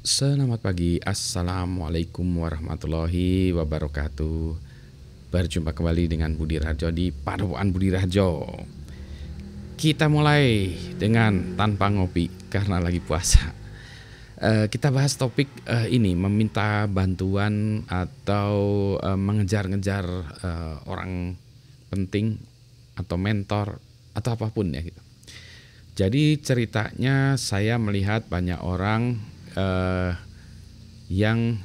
Selamat pagi, Assalamualaikum warahmatullahi wabarakatuh. Berjumpa kembali dengan Budi Rajo di Padepokan Budi Rajo. Kita mulai dengan tanpa ngopi karena lagi puasa. Kita bahas topik ini, meminta bantuan atau mengejar-ngejar orang penting atau mentor atau apapun ya gitu. Jadi ceritanya saya melihat banyak orang yang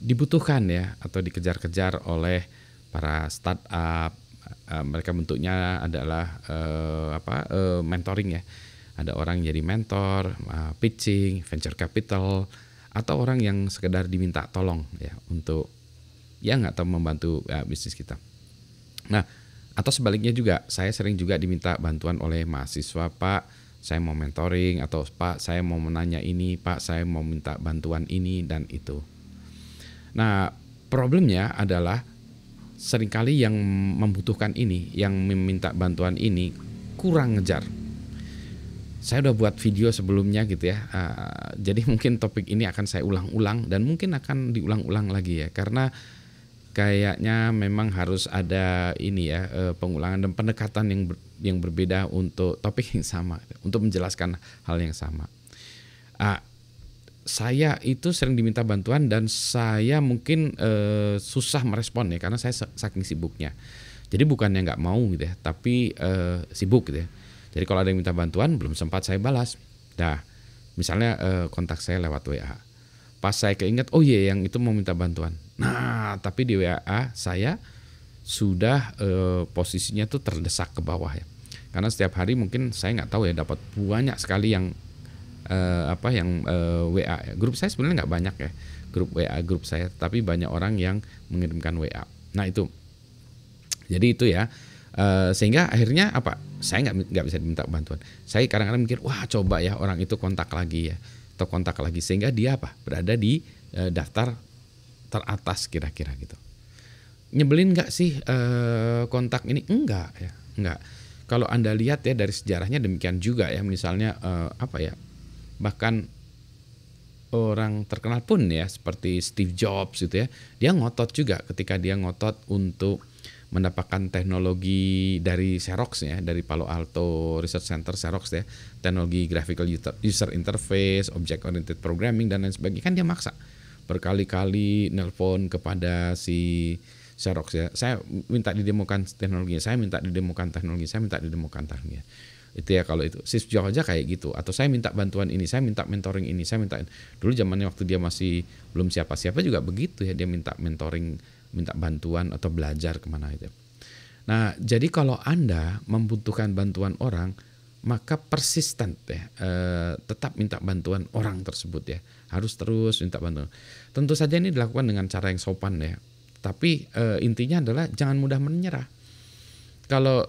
dibutuhkan ya atau dikejar-kejar oleh para startup. Mereka bentuknya adalah mentoring ya. Ada orang jadi mentor, pitching, venture capital, atau orang yang sekedar diminta tolong ya untuk atau membantu bisnis kita. Nah, atau sebaliknya juga, saya sering juga diminta bantuan oleh mahasiswa, Pak, saya mau mentoring, atau Pak, saya mau menanya ini, Pak, saya mau minta bantuan ini dan itu. Nah, problemnya adalah seringkali yang membutuhkan ini, yang meminta bantuan ini kurang ngejar. Saya udah buat video sebelumnya gitu ya, jadi mungkin topik ini akan saya ulang-ulang dan mungkin akan diulang-ulang lagi ya, karena kayaknya memang harus ada ini ya, pengulangan dan pendekatan yang berbeda untuk topik yang sama, untuk menjelaskan hal yang sama. Saya itu sering diminta bantuan dan saya mungkin susah merespon ya, karena saya saking sibuknya. Jadi bukannya nggak mau gitu ya, tapi sibuk gitu ya. Jadi kalau ada yang minta bantuan belum sempat saya balas. Nah, misalnya kontak saya lewat WA. Pas saya keinget, oh iya yang itu mau minta bantuan. Nah, tapi di WA saya sudah posisinya tuh terdesak ke bawah ya. Karena setiap hari mungkin saya nggak tahu ya, dapat banyak sekali yang WA ya. Grup saya sebenarnya nggak banyak ya, grup WA grup saya, tapi banyak orang yang mengirimkan WA. Nah itu, jadi itu ya, sehingga akhirnya saya nggak bisa diminta bantuan. Saya kadang-kadang mikir, wah coba ya orang itu kontak lagi ya, atau kontak lagi sehingga dia berada di daftar teratas kira-kira gitu. Nyebelin nggak sih kontak ini? Enggak ya, enggak. Kalau Anda lihat ya dari sejarahnya demikian juga ya, misalnya bahkan orang terkenal pun ya seperti Steve Jobs gitu ya, dia ngotot juga ketika dia ngotot untuk mendapatkan teknologi dari Xerox ya, dari Palo Alto Research Center Xerox ya, teknologi graphical user interface, object oriented programming dan lain sebagainya, kan dia maksa berkali-kali nelpon kepada si Xerox ya, saya minta didemokan teknologinya, saya minta didemokan teknologi, saya minta didemokan teknologinya. Itu ya kalau itu Steve Jobs aja kayak gitu, atau saya minta bantuan ini, saya minta mentoring ini, saya minta dulu zamannya waktu dia masih belum siapa-siapa juga begitu ya, dia minta mentoring, minta bantuan atau belajar kemana itu. Nah, jadi kalau Anda membutuhkan bantuan orang, maka persisten ya, tetap minta bantuan orang tersebut ya, harus terus minta bantuan. Tentu saja ini dilakukan dengan cara yang sopan ya, tapi intinya adalah jangan mudah menyerah. Kalau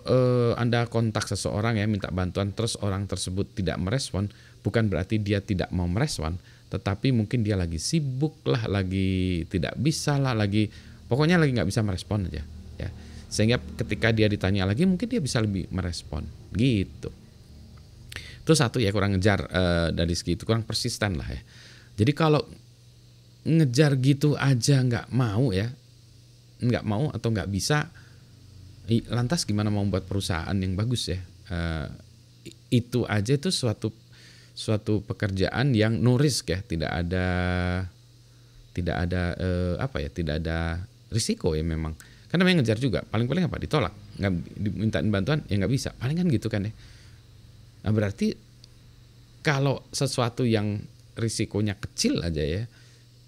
Anda kontak seseorang ya, minta bantuan, terus orang tersebut tidak merespon, bukan berarti dia tidak mau merespon, tetapi mungkin dia lagi sibuk lah, lagi tidak bisa lah, pokoknya lagi nggak bisa merespon aja ya. Sehingga ketika dia ditanya lagi mungkin dia bisa lebih merespon gitu. Itu satu ya, kurang ngejar dari segi itu, kurang persisten lah ya. Jadi kalau ngejar gitu aja nggak mau ya, nggak mau atau nggak bisa, lantas gimana mau membuat perusahaan yang bagus ya? Itu aja itu suatu pekerjaan yang no risk ya, tidak ada tidak ada risiko ya memang. Karena memang ngejar juga, paling-paling ditolak, nggak dimintain bantuan ya nggak bisa, paling kan gitu kan ya. Nah berarti kalau sesuatu yang risikonya kecil aja ya,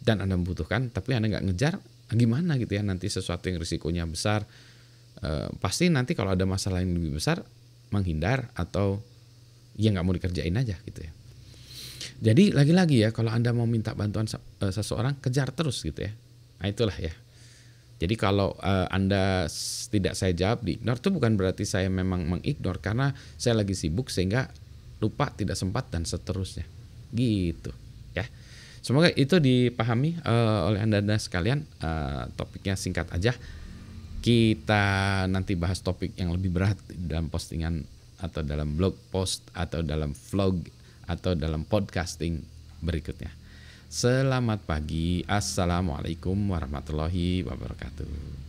dan Anda membutuhkan tapi Anda nggak ngejar, gimana gitu ya nanti sesuatu yang risikonya besar, pasti nanti kalau ada masalah yang lebih besar menghindar atau ya nggak mau dikerjain aja gitu ya. Jadi lagi-lagi ya, kalau Anda mau minta bantuan seseorang, kejar terus gitu ya. Nah itulah ya. Jadi kalau Anda tidak saya jawab, di-ignore, itu bukan berarti saya memang mengignore, karena saya lagi sibuk sehingga lupa, tidak sempat dan seterusnya gitu ya. Semoga itu dipahami oleh Anda sekalian. Topiknya singkat aja, kita nanti bahas topik yang lebih berat dalam postingan atau dalam blog post atau dalam vlog atau dalam podcasting berikutnya. Selamat pagi. Assalamualaikum warahmatullahi wabarakatuh.